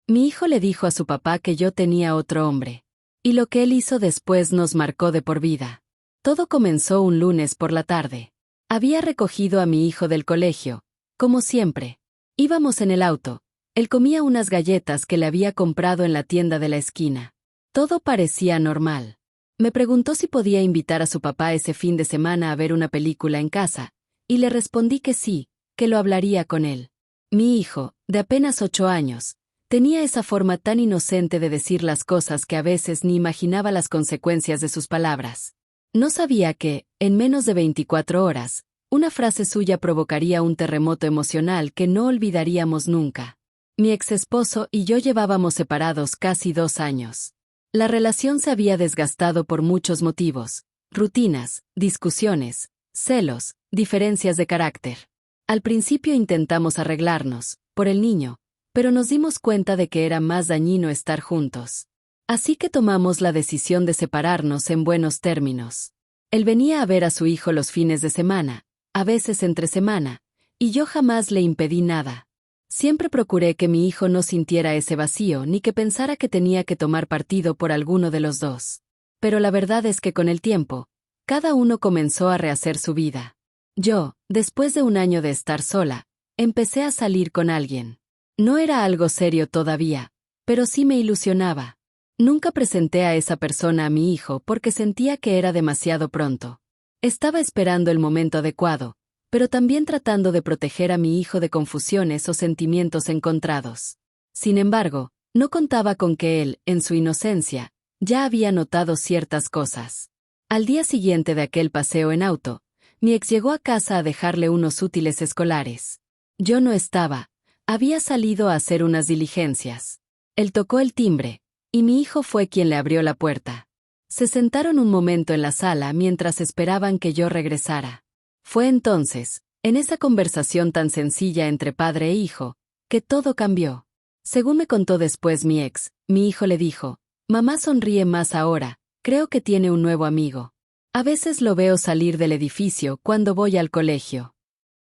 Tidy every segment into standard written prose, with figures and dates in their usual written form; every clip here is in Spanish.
Mi hijo le dijo a su papá que yo tenía otro hombre. Y lo que él hizo después nos marcó de por vida. Todo comenzó un lunes por la tarde. Había recogido a mi hijo del colegio, como siempre. Íbamos en el auto. Él comía unas galletas que le había comprado en la tienda de la esquina. Todo parecía normal. Me preguntó si podía invitar a su papá ese fin de semana a ver una película en casa, y le respondí que sí, que lo hablaría con él. Mi hijo, de apenas 8 años, tenía esa forma tan inocente de decir las cosas que a veces ni imaginaba las consecuencias de sus palabras. No sabía que, en menos de 24 horas, una frase suya provocaría un terremoto emocional que no olvidaríamos nunca. Mi exesposo y yo llevábamos separados casi 2 años. La relación se había desgastado por muchos motivos: rutinas, discusiones, celos, diferencias de carácter. Al principio intentamos arreglarnos, por el niño, pero nos dimos cuenta de que era más dañino estar juntos. Así que tomamos la decisión de separarnos en buenos términos. Él venía a ver a su hijo los fines de semana, a veces entre semana, y yo jamás le impedí nada. Siempre procuré que mi hijo no sintiera ese vacío ni que pensara que tenía que tomar partido por alguno de los dos. Pero la verdad es que con el tiempo, cada uno comenzó a rehacer su vida. Yo, después de un año de estar sola, empecé a salir con alguien. No era algo serio todavía, pero sí me ilusionaba. Nunca presenté a esa persona a mi hijo porque sentía que era demasiado pronto. Estaba esperando el momento adecuado, pero también tratando de proteger a mi hijo de confusiones o sentimientos encontrados. Sin embargo, no contaba con que él, en su inocencia, ya había notado ciertas cosas. Al día siguiente de aquel paseo en auto, mi ex llegó a casa a dejarle unos útiles escolares. Yo no estaba, había salido a hacer unas diligencias. Él tocó el timbre, y mi hijo fue quien le abrió la puerta. Se sentaron un momento en la sala mientras esperaban que yo regresara. Fue entonces, en esa conversación tan sencilla entre padre e hijo, que todo cambió. Según me contó después mi ex, mi hijo le dijo: «Mamá sonríe más ahora, creo que tiene un nuevo amigo. A veces lo veo salir del edificio cuando voy al colegio».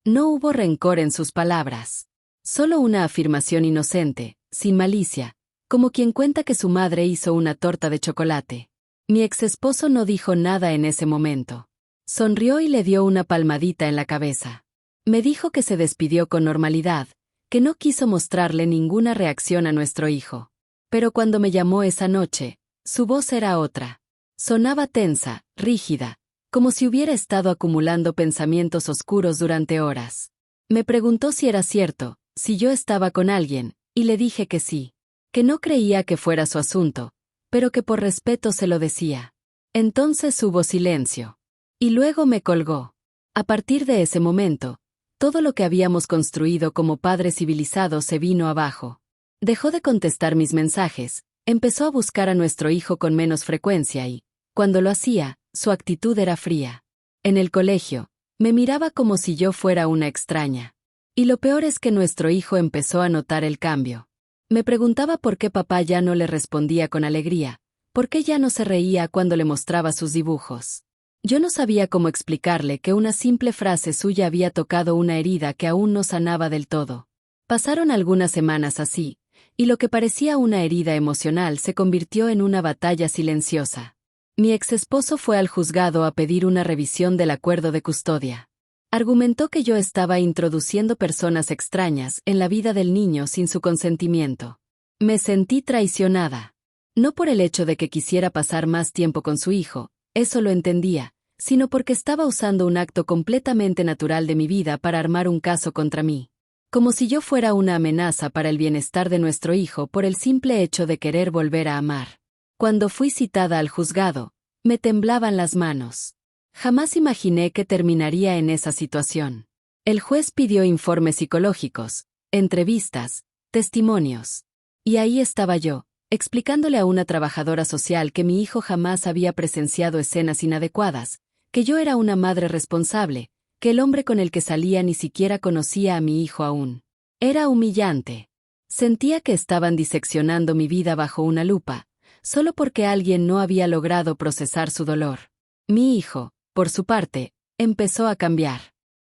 No hubo rencor en sus palabras. Solo una afirmación inocente, sin malicia, como quien cuenta que su madre hizo una torta de chocolate. Mi exesposo no dijo nada en ese momento. Sonrió y le dio una palmadita en la cabeza. Me dijo que se despidió con normalidad, que no quiso mostrarle ninguna reacción a nuestro hijo. Pero cuando me llamó esa noche, su voz era otra. Sonaba tensa, rígida, como si hubiera estado acumulando pensamientos oscuros durante horas. Me preguntó si era cierto, si yo estaba con alguien, y le dije que sí, que no creía que fuera su asunto, pero que por respeto se lo decía. Entonces hubo silencio. Y luego me colgó. A partir de ese momento, todo lo que habíamos construido como padres civilizados se vino abajo. Dejó de contestar mis mensajes, empezó a buscar a nuestro hijo con menos frecuencia y, cuando lo hacía, su actitud era fría. En el colegio, me miraba como si yo fuera una extraña. Y lo peor es que nuestro hijo empezó a notar el cambio. Me preguntaba por qué papá ya no le respondía con alegría, por qué ya no se reía cuando le mostraba sus dibujos. Yo no sabía cómo explicarle que una simple frase suya había tocado una herida que aún no sanaba del todo. Pasaron algunas semanas así, y lo que parecía una herida emocional se convirtió en una batalla silenciosa. Mi exesposo fue al juzgado a pedir una revisión del acuerdo de custodia. Argumentó que yo estaba introduciendo personas extrañas en la vida del niño sin su consentimiento. Me sentí traicionada. No por el hecho de que quisiera pasar más tiempo con su hijo, eso lo entendía, sino porque estaba usando un acto completamente natural de mi vida para armar un caso contra mí. Como si yo fuera una amenaza para el bienestar de nuestro hijo por el simple hecho de querer volver a amar. Cuando fui citada al juzgado, me temblaban las manos. Jamás imaginé que terminaría en esa situación. El juez pidió informes psicológicos, entrevistas, testimonios. Y ahí estaba yo, explicándole a una trabajadora social que mi hijo jamás había presenciado escenas inadecuadas, que yo era una madre responsable, que el hombre con el que salía ni siquiera conocía a mi hijo aún. Era humillante. Sentía que estaban diseccionando mi vida bajo una lupa, solo porque alguien no había logrado procesar su dolor. Mi hijo, por su parte, empezó a cambiar.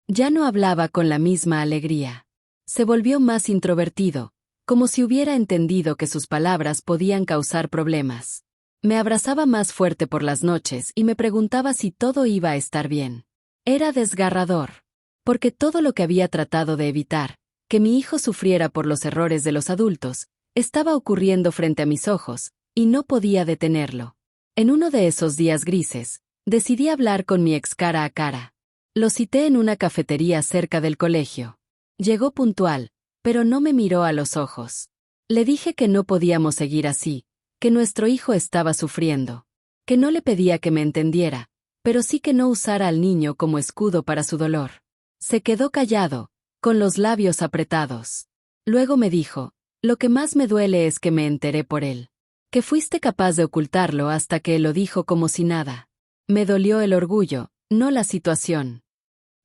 Ya no hablaba con la misma alegría. Se volvió más introvertido, como si hubiera entendido que sus palabras podían causar problemas. Me abrazaba más fuerte por las noches y me preguntaba si todo iba a estar bien. Era desgarrador, porque todo lo que había tratado de evitar, que mi hijo sufriera por los errores de los adultos, estaba ocurriendo frente a mis ojos, y no podía detenerlo. En uno de esos días grises, decidí hablar con mi ex cara a cara. Lo cité en una cafetería cerca del colegio. Llegó puntual, pero no me miró a los ojos. Le dije que no podíamos seguir así, que nuestro hijo estaba sufriendo, que no le pedía que me entendiera, pero sí que no usara al niño como escudo para su dolor. Se quedó callado, con los labios apretados. Luego me dijo, lo que más me duele es que me enteré por él. Que fuiste capaz de ocultarlo hasta que él lo dijo como si nada. Me dolió el orgullo, no la situación.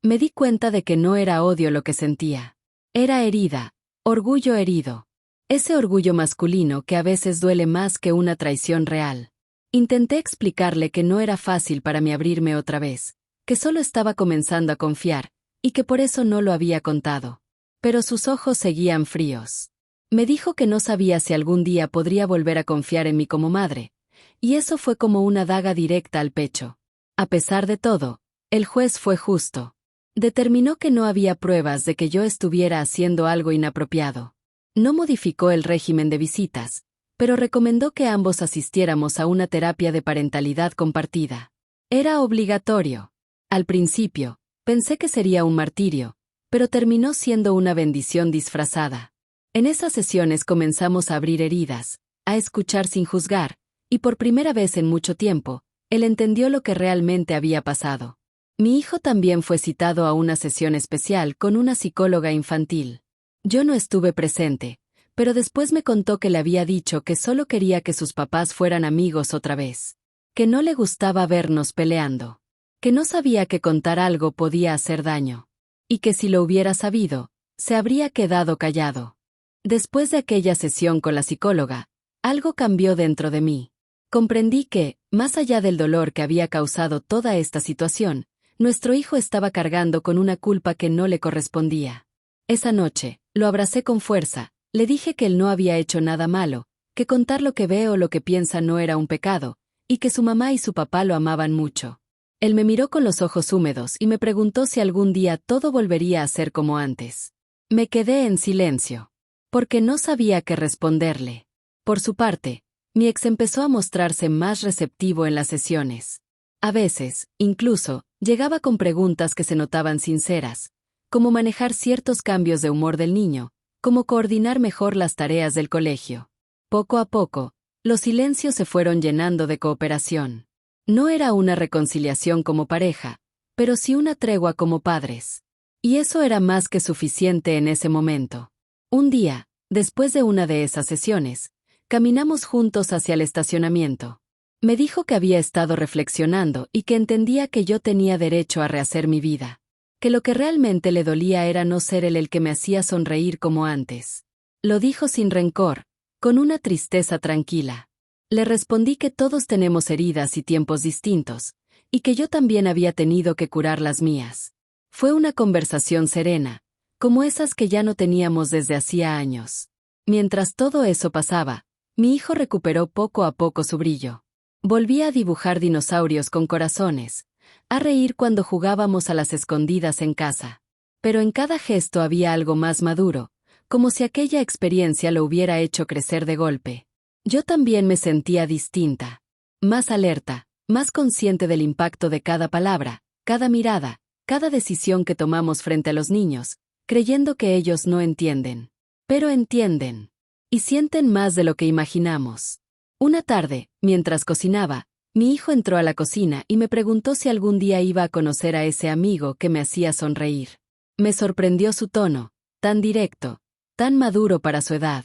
Me di cuenta de que no era odio lo que sentía. Era herida, orgullo herido. Ese orgullo masculino que a veces duele más que una traición real. Intenté explicarle que no era fácil para mí abrirme otra vez, que solo estaba comenzando a confiar, y que por eso no lo había contado. Pero sus ojos seguían fríos. Me dijo que no sabía si algún día podría volver a confiar en mí como madre, y eso fue como una daga directa al pecho. A pesar de todo, el juez fue justo. Determinó que no había pruebas de que yo estuviera haciendo algo inapropiado. No modificó el régimen de visitas, pero recomendó que ambos asistiéramos a una terapia de parentalidad compartida. Era obligatorio. Al principio, pensé que sería un martirio, pero terminó siendo una bendición disfrazada. En esas sesiones comenzamos a abrir heridas, a escuchar sin juzgar, y por primera vez en mucho tiempo, él entendió lo que realmente había pasado. Mi hijo también fue citado a una sesión especial con una psicóloga infantil. Yo no estuve presente, pero después me contó que le había dicho que solo quería que sus papás fueran amigos otra vez, que no le gustaba vernos peleando, que no sabía que contar algo podía hacer daño, y que si lo hubiera sabido, se habría quedado callado. Después de aquella sesión con la psicóloga, algo cambió dentro de mí. Comprendí que, más allá del dolor que había causado toda esta situación, nuestro hijo estaba cargando con una culpa que no le correspondía. Esa noche, lo abracé con fuerza, le dije que él no había hecho nada malo, que contar lo que ve o lo que piensa no era un pecado, y que su mamá y su papá lo amaban mucho. Él me miró con los ojos húmedos y me preguntó si algún día todo volvería a ser como antes. Me quedé en silencio, porque no sabía qué responderle. Por su parte, mi ex empezó a mostrarse más receptivo en las sesiones. A veces, incluso, llegaba con preguntas que se notaban sinceras, como manejar ciertos cambios de humor del niño, como coordinar mejor las tareas del colegio. Poco a poco, los silencios se fueron llenando de cooperación. No era una reconciliación como pareja, pero sí una tregua como padres. Y eso era más que suficiente en ese momento. Un día, después de una de esas sesiones, caminamos juntos hacia el estacionamiento. Me dijo que había estado reflexionando y que entendía que yo tenía derecho a rehacer mi vida. Que lo que realmente le dolía era no ser él el que me hacía sonreír como antes. Lo dijo sin rencor, con una tristeza tranquila. Le respondí que todos tenemos heridas y tiempos distintos, y que yo también había tenido que curar las mías. Fue una conversación serena, como esas que ya no teníamos desde hacía años. Mientras todo eso pasaba, mi hijo recuperó poco a poco su brillo. Volvía a dibujar dinosaurios con corazones, a reír cuando jugábamos a las escondidas en casa. Pero en cada gesto había algo más maduro, como si aquella experiencia lo hubiera hecho crecer de golpe. Yo también me sentía distinta, más alerta, más consciente del impacto de cada palabra, cada mirada, cada decisión que tomamos frente a los niños, creyendo que ellos no entienden. Pero entienden. Y sienten más de lo que imaginamos. Una tarde, mientras cocinaba, mi hijo entró a la cocina y me preguntó si algún día iba a conocer a ese amigo que me hacía sonreír. Me sorprendió su tono, tan directo, tan maduro para su edad.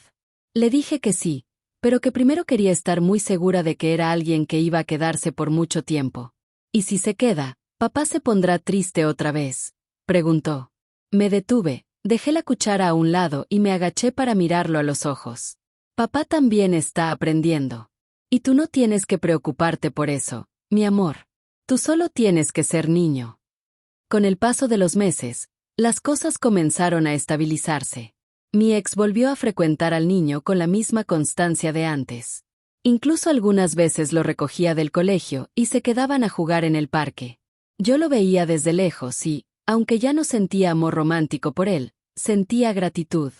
Le dije que sí, pero que primero quería estar muy segura de que era alguien que iba a quedarse por mucho tiempo. ¿Y si se queda, papá se pondrá triste otra vez?, preguntó. Me detuve, dejé la cuchara a un lado y me agaché para mirarlo a los ojos. Papá también está aprendiendo. Y tú no tienes que preocuparte por eso, mi amor. Tú solo tienes que ser niño. Con el paso de los meses, las cosas comenzaron a estabilizarse. Mi ex volvió a frecuentar al niño con la misma constancia de antes. Incluso algunas veces lo recogía del colegio y se quedaban a jugar en el parque. Yo lo veía desde lejos y, aunque ya no sentía amor romántico por él, sentía gratitud.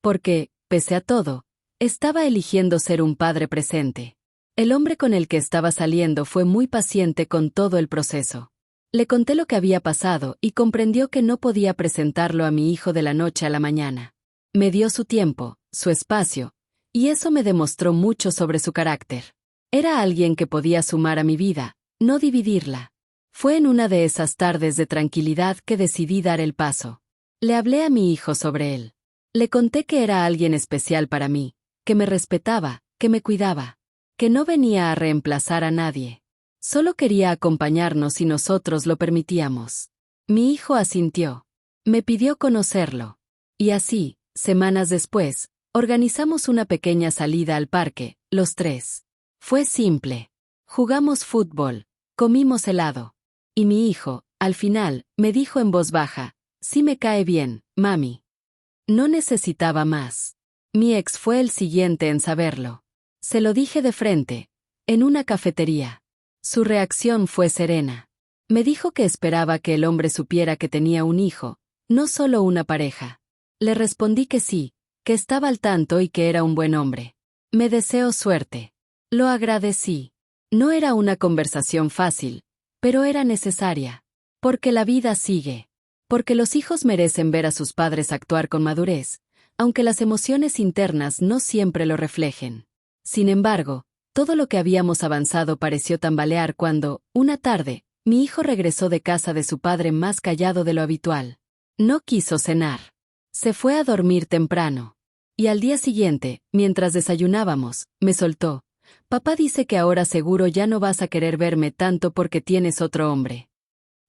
Porque, pese a todo, estaba eligiendo ser un padre presente. El hombre con el que estaba saliendo fue muy paciente con todo el proceso. Le conté lo que había pasado y comprendió que no podía presentarlo a mi hijo de la noche a la mañana. Me dio su tiempo, su espacio, y eso me demostró mucho sobre su carácter. Era alguien que podía sumar a mi vida, no dividirla. Fue en una de esas tardes de tranquilidad que decidí dar el paso. Le hablé a mi hijo sobre él. Le conté que era alguien especial para mí, que me respetaba, que me cuidaba, que no venía a reemplazar a nadie. Solo quería acompañarnos si nosotros lo permitíamos. Mi hijo asintió. Me pidió conocerlo. Y así, semanas después, organizamos una pequeña salida al parque, los tres. Fue simple. Jugamos fútbol, comimos helado. Y mi hijo, al final, me dijo en voz baja, «Sí me cae bien, mami». No necesitaba más. Mi ex fue el siguiente en saberlo. Se lo dije de frente, en una cafetería. Su reacción fue serena. Me dijo que esperaba que el hombre supiera que tenía un hijo, no solo una pareja. Le respondí que sí, que estaba al tanto y que era un buen hombre. Me deseó suerte. Lo agradecí. No era una conversación fácil, pero era necesaria. Porque la vida sigue. Porque los hijos merecen ver a sus padres actuar con madurez, aunque las emociones internas no siempre lo reflejen. Sin embargo, todo lo que habíamos avanzado pareció tambalear cuando, una tarde, mi hijo regresó de casa de su padre más callado de lo habitual. No quiso cenar. Se fue a dormir temprano. Y al día siguiente, mientras desayunábamos, me soltó. «Papá dice que ahora seguro ya no vas a querer verme tanto porque tienes otro hombre».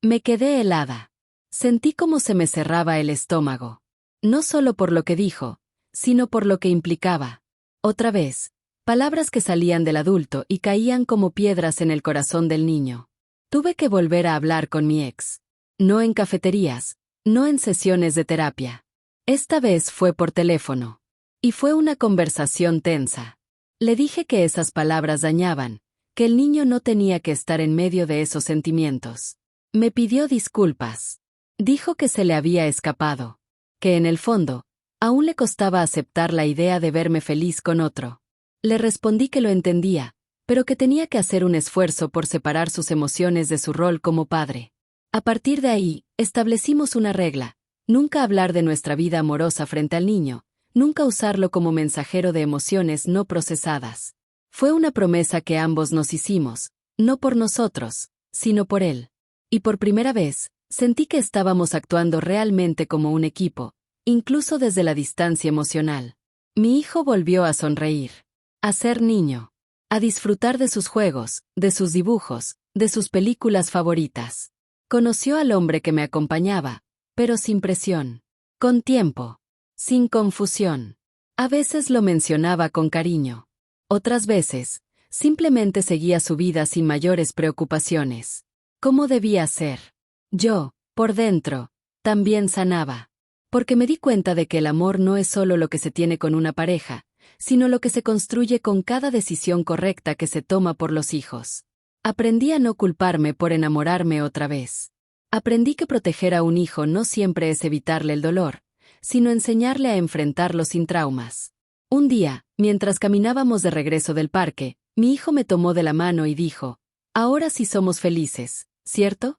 Me quedé helada. Sentí como se me cerraba el estómago. No solo por lo que dijo, sino por lo que implicaba. Otra vez, palabras que salían del adulto y caían como piedras en el corazón del niño. Tuve que volver a hablar con mi ex. No en cafeterías, no en sesiones de terapia. Esta vez fue por teléfono. Y fue una conversación tensa. Le dije que esas palabras dañaban, que el niño no tenía que estar en medio de esos sentimientos. Me pidió disculpas. Dijo que se le había escapado. Que en el fondo, aún le costaba aceptar la idea de verme feliz con otro. Le respondí que lo entendía, pero que tenía que hacer un esfuerzo por separar sus emociones de su rol como padre. A partir de ahí, establecimos una regla: nunca hablar de nuestra vida amorosa frente al niño, nunca usarlo como mensajero de emociones no procesadas. Fue una promesa que ambos nos hicimos, no por nosotros, sino por él. Y por primera vez, sentí que estábamos actuando realmente como un equipo, incluso desde la distancia emocional. Mi hijo volvió a sonreír. A ser niño. A disfrutar de sus juegos, de sus dibujos, de sus películas favoritas. Conoció al hombre que me acompañaba, pero sin presión. Con tiempo. Sin confusión. A veces lo mencionaba con cariño. Otras veces, simplemente seguía su vida sin mayores preocupaciones. ¿Cómo debía ser? Yo, por dentro, también sanaba. Porque me di cuenta de que el amor no es solo lo que se tiene con una pareja, sino lo que se construye con cada decisión correcta que se toma por los hijos. Aprendí a no culparme por enamorarme otra vez. Aprendí que proteger a un hijo no siempre es evitarle el dolor, sino enseñarle a enfrentarlo sin traumas. Un día, mientras caminábamos de regreso del parque, mi hijo me tomó de la mano y dijo: «Ahora sí somos felices, ¿cierto?».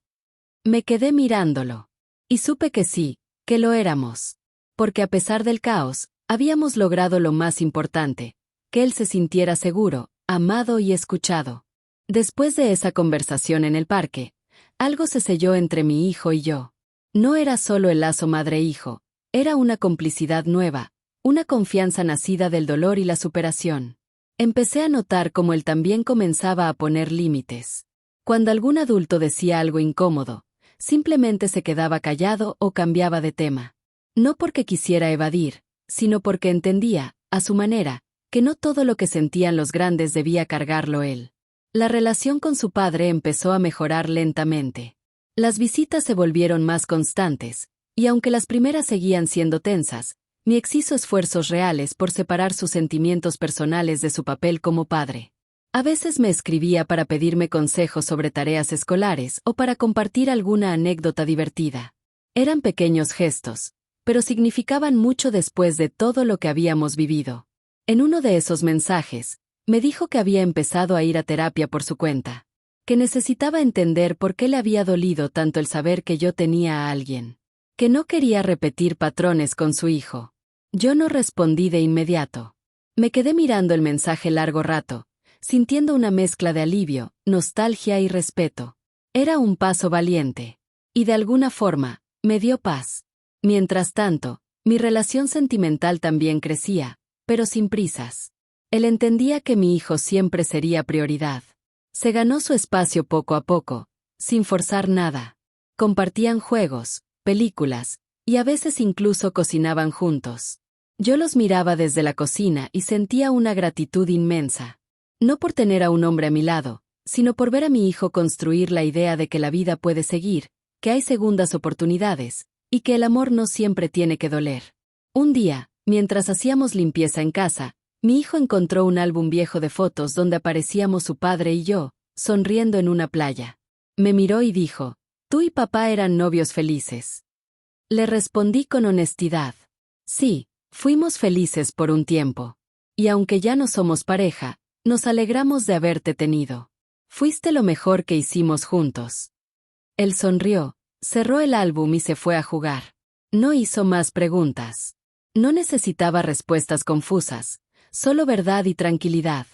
Me quedé mirándolo. Y supe que sí, que lo éramos. Porque a pesar del caos, habíamos logrado lo más importante: que él se sintiera seguro, amado y escuchado. Después de esa conversación en el parque, algo se selló entre mi hijo y yo. No era solo el lazo madre-hijo, era una complicidad nueva, una confianza nacida del dolor y la superación. Empecé a notar cómo él también comenzaba a poner límites. Cuando algún adulto decía algo incómodo, simplemente se quedaba callado o cambiaba de tema. No porque quisiera evadir, sino porque entendía, a su manera, que no todo lo que sentían los grandes debía cargarlo él. La relación con su padre empezó a mejorar lentamente. Las visitas se volvieron más constantes, y aunque las primeras seguían siendo tensas, Mi ex hizo esfuerzos reales por separar sus sentimientos personales de su papel como padre. A veces me escribía para pedirme consejos sobre tareas escolares o para compartir alguna anécdota divertida. Eran pequeños gestos, pero significaban mucho después de todo lo que habíamos vivido. En uno de esos mensajes, me dijo que había empezado a ir a terapia por su cuenta, que necesitaba entender por qué le había dolido tanto el saber que yo tenía a alguien, que no quería repetir patrones con su hijo. Yo no respondí de inmediato. Me quedé mirando el mensaje largo rato, sintiendo una mezcla de alivio, nostalgia y respeto. Era un paso valiente. Y de alguna forma, me dio paz. Mientras tanto, mi relación sentimental también crecía, pero sin prisas. Él entendía que mi hijo siempre sería prioridad. Se ganó su espacio poco a poco, sin forzar nada. Compartían juegos, películas, y a veces incluso cocinaban juntos. Yo los miraba desde la cocina y sentía una gratitud inmensa. No por tener a un hombre a mi lado, sino por ver a mi hijo construir la idea de que la vida puede seguir, que hay segundas oportunidades, y que el amor no siempre tiene que doler. Un día, mientras hacíamos limpieza en casa, mi hijo encontró un álbum viejo de fotos donde aparecíamos su padre y yo, sonriendo en una playa. Me miró y dijo, «Tú y papá eran novios felices». Le respondí con honestidad. Sí, fuimos felices por un tiempo. Y aunque ya no somos pareja, nos alegramos de haberte tenido. Fuiste lo mejor que hicimos juntos. Él sonrió, cerró el álbum y se fue a jugar. No hizo más preguntas. No necesitaba respuestas confusas, solo verdad y tranquilidad.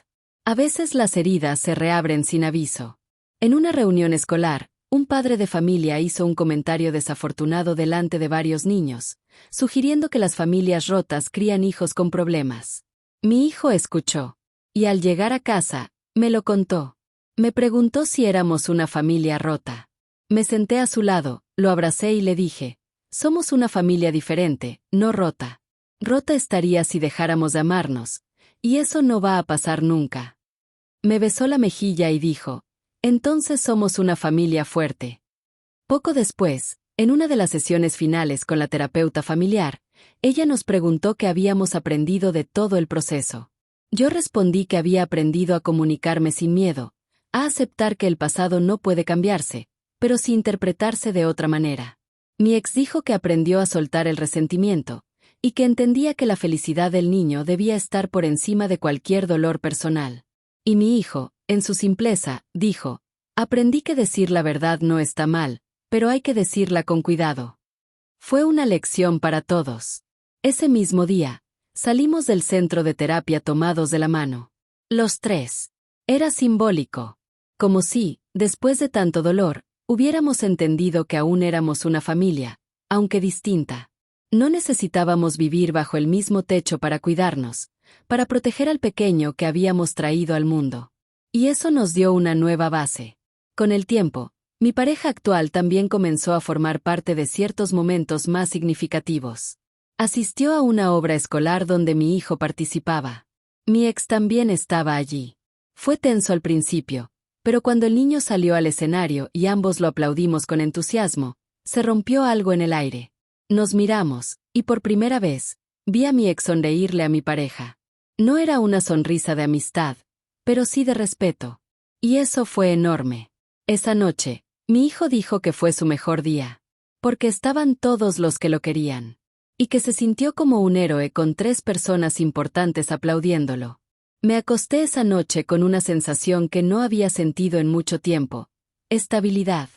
A veces las heridas se reabren sin aviso. En una reunión escolar, un padre de familia hizo un comentario desafortunado delante de varios niños, sugiriendo que las familias rotas crían hijos con problemas. Mi hijo escuchó, y al llegar a casa, me lo contó. Me preguntó si éramos una familia rota. Me senté a su lado, lo abracé y le dije, somos una familia diferente, no rota. Rota estaría si dejáramos de amarnos, y eso no va a pasar nunca. Me besó la mejilla y dijo, entonces somos una familia fuerte. Poco después, en una de las sesiones finales con la terapeuta familiar, ella nos preguntó qué habíamos aprendido de todo el proceso. Yo respondí que había aprendido a comunicarme sin miedo, a aceptar que el pasado no puede cambiarse, pero sí interpretarse de otra manera. Mi ex dijo que aprendió a soltar el resentimiento, y que entendía que la felicidad del niño debía estar por encima de cualquier dolor personal. Y mi hijo, en su simpleza, dijo, aprendí que decir la verdad no está mal, pero hay que decirla con cuidado. Fue una lección para todos. Ese mismo día, salimos del centro de terapia tomados de la mano. Los tres. Era simbólico. Como si, después de tanto dolor, hubiéramos entendido que aún éramos una familia, aunque distinta. No necesitábamos vivir bajo el mismo techo para cuidarnos, para proteger al pequeño que habíamos traído al mundo. Y eso nos dio una nueva base. Con el tiempo, mi pareja actual también comenzó a formar parte de ciertos momentos más significativos. Asistió a una obra escolar donde mi hijo participaba. Mi ex también estaba allí. Fue tenso al principio, pero cuando el niño salió al escenario y ambos lo aplaudimos con entusiasmo, se rompió algo en el aire. Nos miramos, y por primera vez, vi a mi ex sonreírle a mi pareja. No era una sonrisa de amistad, pero sí de respeto. Y eso fue enorme. Esa noche, mi hijo dijo que fue su mejor día, porque estaban todos los que lo querían, y que se sintió como un héroe con 3 personas importantes aplaudiéndolo. Me acosté esa noche con una sensación que no había sentido en mucho tiempo: estabilidad.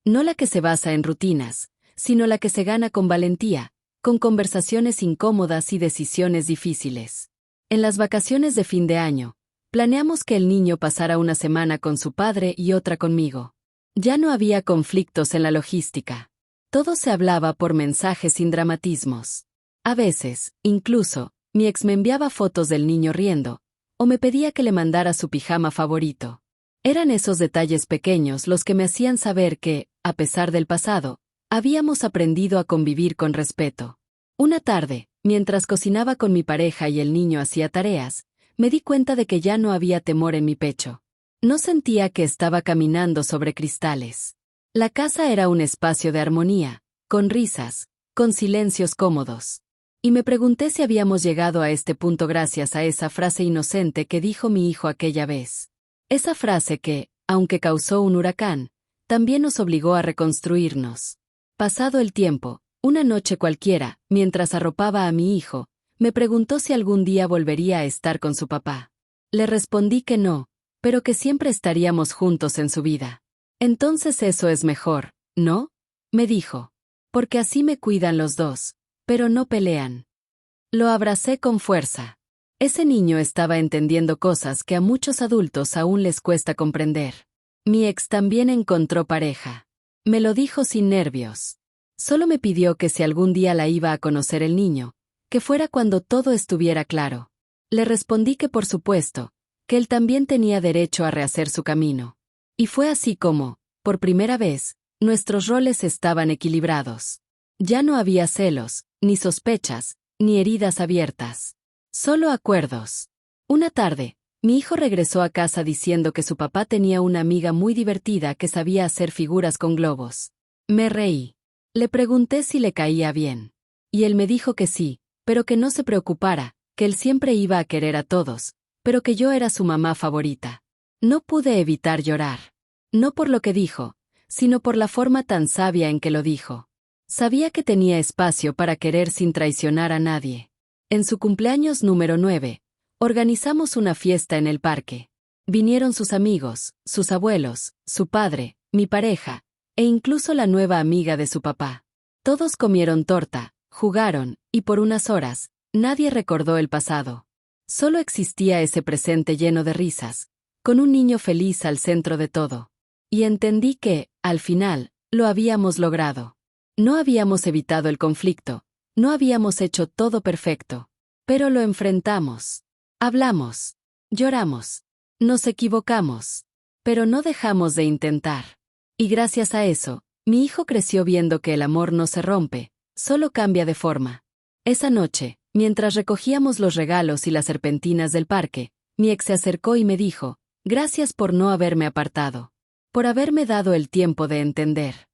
No la que se basa en rutinas, sino la que se gana con valentía, con conversaciones incómodas y decisiones difíciles. En las vacaciones de fin de año, planeamos que el niño pasara una semana con su padre y otra conmigo. Ya no había conflictos en la logística. Todo se hablaba por mensajes sin dramatismos. A veces, incluso, mi ex me enviaba fotos del niño riendo, o me pedía que le mandara su pijama favorito. Eran esos detalles pequeños los que me hacían saber que, a pesar del pasado, habíamos aprendido a convivir con respeto. Una tarde, mientras cocinaba con mi pareja y el niño hacía tareas, me di cuenta de que ya no había temor en mi pecho. No sentía que estaba caminando sobre cristales. La casa era un espacio de armonía, con risas, con silencios cómodos. Y me pregunté si habíamos llegado a este punto gracias a esa frase inocente que dijo mi hijo aquella vez. Esa frase que, aunque causó un huracán, también nos obligó a reconstruirnos. Pasado el tiempo, una noche cualquiera, mientras arropaba a mi hijo, me preguntó si algún día volvería a estar con su papá. Le respondí que no, pero que siempre estaríamos juntos en su vida. Entonces eso es mejor, ¿no? Me dijo. Porque así me cuidan los dos, pero no pelean. Lo abracé con fuerza. Ese niño estaba entendiendo cosas que a muchos adultos aún les cuesta comprender. Mi ex también encontró pareja. Me lo dijo sin nervios. Solo me pidió que si algún día la iba a conocer el niño, que fuera cuando todo estuviera claro. Le respondí que por supuesto, que él también tenía derecho a rehacer su camino. Y fue así como, por primera vez, nuestros roles estaban equilibrados. Ya no había celos, ni sospechas, ni heridas abiertas. Solo acuerdos. Una tarde, mi hijo regresó a casa diciendo que su papá tenía una amiga muy divertida que sabía hacer figuras con globos. Me reí. Le pregunté si le caía bien. Y él me dijo que sí, pero que no se preocupara, que él siempre iba a querer a todos, pero que yo era su mamá favorita. No pude evitar llorar. No por lo que dijo, sino por la forma tan sabia en que lo dijo. Sabía que tenía espacio para querer sin traicionar a nadie. En su cumpleaños número 9, organizamos una fiesta en el parque. Vinieron sus amigos, sus abuelos, su padre, mi pareja, e incluso la nueva amiga de su papá. Todos comieron torta, jugaron, y por unas horas, nadie recordó el pasado. Solo existía ese presente lleno de risas, con un niño feliz al centro de todo. Y entendí que, al final, lo habíamos logrado. No habíamos evitado el conflicto, no habíamos hecho todo perfecto, pero lo enfrentamos. Hablamos, lloramos, nos equivocamos, pero no dejamos de intentar. Y gracias a eso, mi hijo creció viendo que el amor no se rompe, solo cambia de forma. Esa noche, mientras recogíamos los regalos y las serpentinas del parque, mi ex se acercó y me dijo, gracias por no haberme apartado. Por haberme dado el tiempo de entender.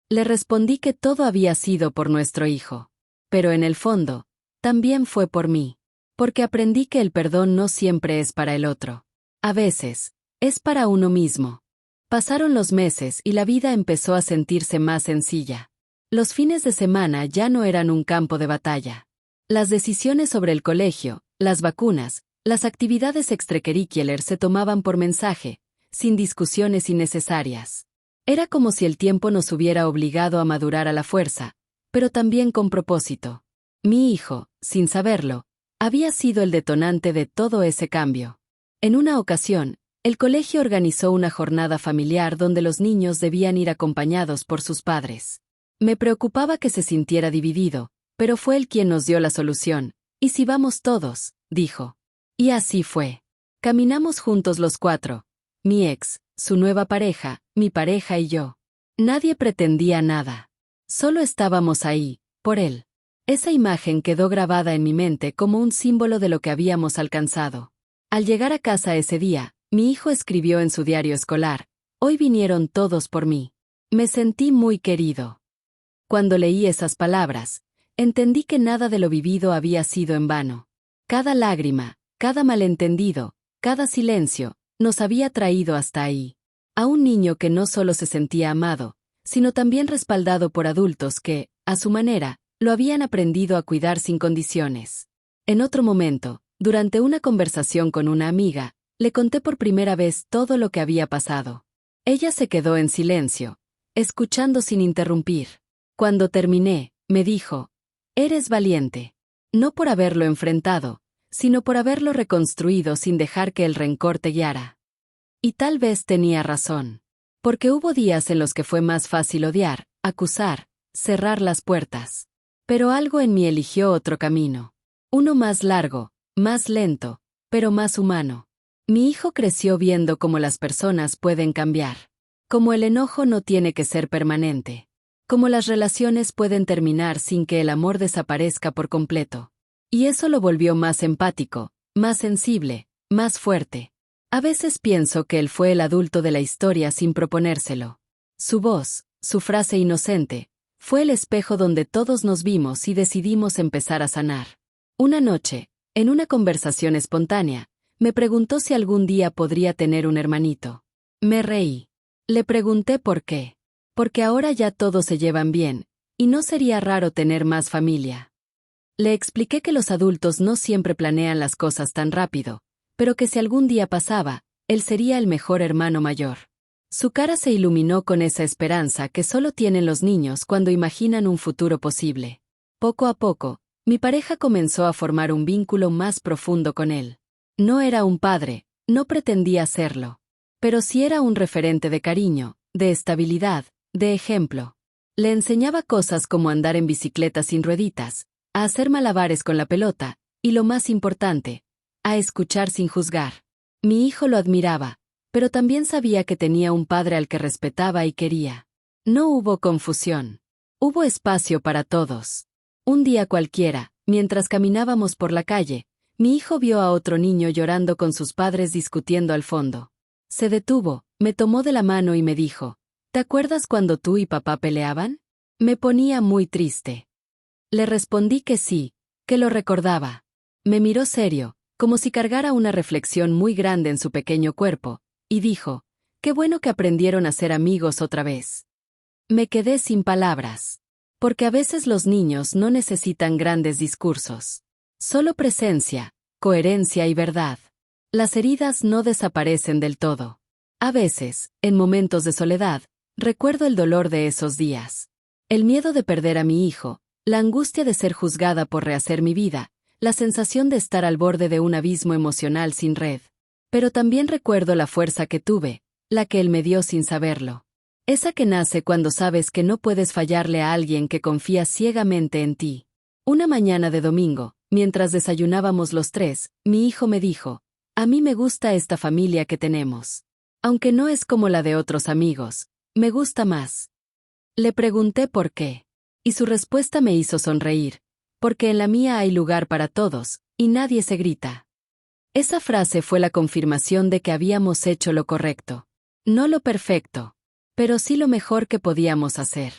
Le respondí que todo había sido por nuestro hijo. Pero en el fondo, también fue por mí. Porque aprendí que el perdón no siempre es para el otro. A veces, es para uno mismo. Pasaron los meses y la vida empezó a sentirse más sencilla. Los fines de semana ya no eran un campo de batalla. Las decisiones sobre el colegio, las vacunas, las actividades extracurriculares se tomaban por mensaje, sin discusiones innecesarias. Era como si el tiempo nos hubiera obligado a madurar a la fuerza, pero también con propósito. Mi hijo, sin saberlo, había sido el detonante de todo ese cambio. En una ocasión, el colegio organizó una jornada familiar donde los niños debían ir acompañados por sus padres. Me preocupaba que se sintiera dividido, pero fue él quien nos dio la solución. ¿Y si vamos todos?, dijo. Y así fue. Caminamos juntos los 4. Mi ex, su nueva pareja, mi pareja y yo. Nadie pretendía nada. Solo estábamos ahí, por él. Esa imagen quedó grabada en mi mente como un símbolo de lo que habíamos alcanzado. Al llegar a casa ese día, mi hijo escribió en su diario escolar, hoy vinieron todos por mí. Me sentí muy querido. Cuando leí esas palabras, entendí que nada de lo vivido había sido en vano. Cada lágrima, cada malentendido, cada silencio, nos había traído hasta ahí. A un niño que no solo se sentía amado, sino también respaldado por adultos que, a su manera, lo habían aprendido a cuidar sin condiciones. En otro momento, durante una conversación con una amiga, le conté por primera vez todo lo que había pasado. Ella se quedó en silencio, escuchando sin interrumpir. Cuando terminé, me dijo, eres valiente. No por haberlo enfrentado, sino por haberlo reconstruido sin dejar que el rencor te guiara. Y tal vez tenía razón. Porque hubo días en los que fue más fácil odiar, acusar, cerrar las puertas. Pero algo en mí eligió otro camino. Uno más largo, más lento, pero más humano. Mi hijo creció viendo cómo las personas pueden cambiar. Cómo el enojo no tiene que ser permanente. Cómo las relaciones pueden terminar sin que el amor desaparezca por completo. Y eso lo volvió más empático, más sensible, más fuerte. A veces pienso que él fue el adulto de la historia sin proponérselo. Su voz, su frase inocente, Fue el espejo donde todos nos vimos y decidimos empezar a sanar. Una noche, en una conversación espontánea, me preguntó si algún día podría tener un hermanito. Me reí. Le pregunté por qué. Porque ahora ya todos se llevan bien, y no sería raro tener más familia. Le expliqué que los adultos no siempre planean las cosas tan rápido, pero que si algún día pasaba, él sería el mejor hermano mayor. Su cara se iluminó con esa esperanza que solo tienen los niños cuando imaginan un futuro posible. Poco a poco, mi pareja comenzó a formar un vínculo más profundo con él. No era un padre, no pretendía serlo. Pero sí era un referente de cariño, de estabilidad, de ejemplo. Le enseñaba cosas como andar en bicicleta sin rueditas, a hacer malabares con la pelota, y lo más importante, a escuchar sin juzgar. Mi hijo lo admiraba, pero también sabía que tenía un padre al que respetaba y quería. No hubo confusión. Hubo espacio para todos. Un día cualquiera, mientras caminábamos por la calle, mi hijo vio a otro niño llorando con sus padres discutiendo al fondo. Se detuvo, me tomó de la mano y me dijo, ¿te acuerdas cuando tú y papá peleaban? Me ponía muy triste. Le respondí que sí, que lo recordaba. Me miró serio, como si cargara una reflexión muy grande en su pequeño cuerpo, y dijo, qué bueno que aprendieron a ser amigos otra vez. Me quedé sin palabras. Porque a veces los niños no necesitan grandes discursos. Solo presencia, coherencia y verdad. Las heridas no desaparecen del todo. A veces, en momentos de soledad, recuerdo el dolor de esos días. El miedo de perder a mi hijo, la angustia de ser juzgada por rehacer mi vida, la sensación de estar al borde de un abismo emocional sin red. Pero también recuerdo la fuerza que tuve, la que él me dio sin saberlo. Esa que nace cuando sabes que no puedes fallarle a alguien que confía ciegamente en ti. Una mañana de domingo, mientras desayunábamos los tres, mi hijo me dijo, a mí me gusta esta familia que tenemos. Aunque no es como la de otros amigos, me gusta más. Le pregunté por qué. Y su respuesta me hizo sonreír, porque en la mía hay lugar para todos, y nadie se grita. Esa frase fue la confirmación de que habíamos hecho lo correcto. No lo perfecto, pero sí lo mejor que podíamos hacer.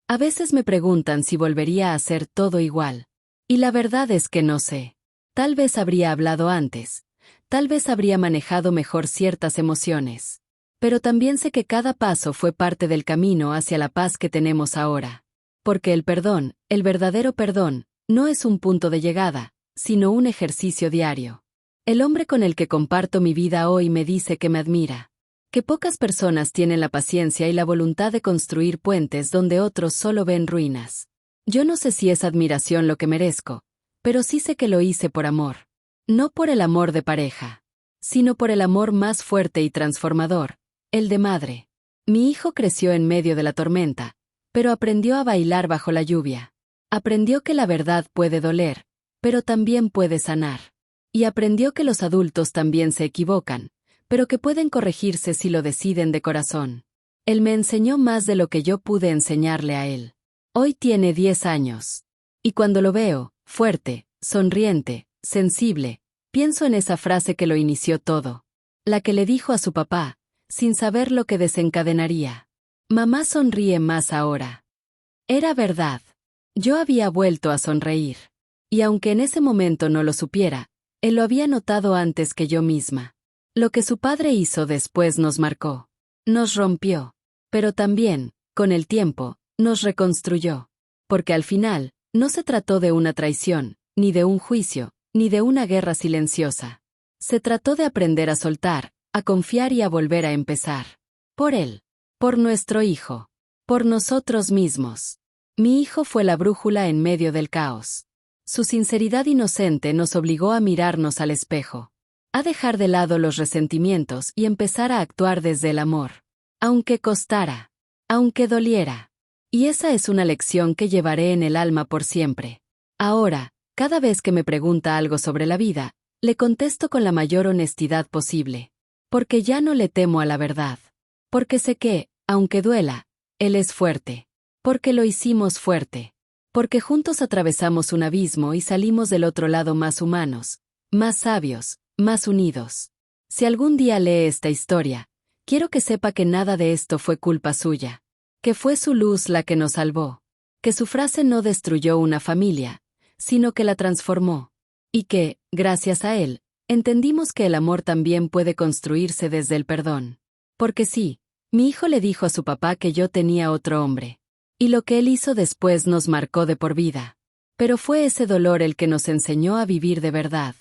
A veces me preguntan si volvería a hacer todo igual. Y la verdad es que no sé. Tal vez habría hablado antes. Tal vez habría manejado mejor ciertas emociones. Pero también sé que cada paso fue parte del camino hacia la paz que tenemos ahora. Porque el perdón, el verdadero perdón, no es un punto de llegada, sino un ejercicio diario. El hombre con el que comparto mi vida hoy me dice que me admira. Que pocas personas tienen la paciencia y la voluntad de construir puentes donde otros solo ven ruinas. Yo no sé si es admiración lo que merezco, pero sí sé que lo hice por amor. No por el amor de pareja, sino por el amor más fuerte y transformador, el de madre. Mi hijo creció en medio de la tormenta, pero aprendió a bailar bajo la lluvia. Aprendió que la verdad puede doler, pero también puede sanar. Y aprendió que los adultos también se equivocan, pero que pueden corregirse si lo deciden de corazón. Él me enseñó más de lo que yo pude enseñarle a él. Hoy tiene 10 años. Y cuando lo veo, fuerte, sonriente, sensible, pienso en esa frase que lo inició todo. La que le dijo a su papá, sin saber lo que desencadenaría. Mamá sonríe más ahora. Era verdad. Yo había vuelto a sonreír. Y aunque en ese momento no lo supiera, él lo había notado antes que yo misma. Lo que su padre hizo después nos marcó. Nos rompió. Pero también, con el tiempo, nos reconstruyó. Porque al final, no se trató de una traición, ni de un juicio, ni de una guerra silenciosa. Se trató de aprender a soltar, a confiar y a volver a empezar. Por él. Por nuestro hijo. Por nosotros mismos. Mi hijo fue la brújula en medio del caos. Su sinceridad inocente nos obligó a mirarnos al espejo. A dejar de lado los resentimientos y empezar a actuar desde el amor. Aunque costara. Aunque doliera. Y esa es una lección que llevaré en el alma por siempre. Ahora, cada vez que me pregunta algo sobre la vida, le contesto con la mayor honestidad posible. Porque ya no le temo a la verdad. Porque sé que, aunque duela, él es fuerte. Porque lo hicimos fuerte. Porque juntos atravesamos un abismo y salimos del otro lado más humanos, más sabios, más unidos. Si algún día lee esta historia, quiero que sepa que nada de esto fue culpa suya. Que fue su luz la que nos salvó. que su frase no destruyó una familia, sino que la transformó. Y que, gracias a él, entendimos que el amor también puede construirse desde el perdón. Porque sí, mi hijo le dijo a su papá que yo tenía otro hombre. Y lo que él hizo después nos marcó de por vida. Pero fue ese dolor el que nos enseñó a vivir de verdad.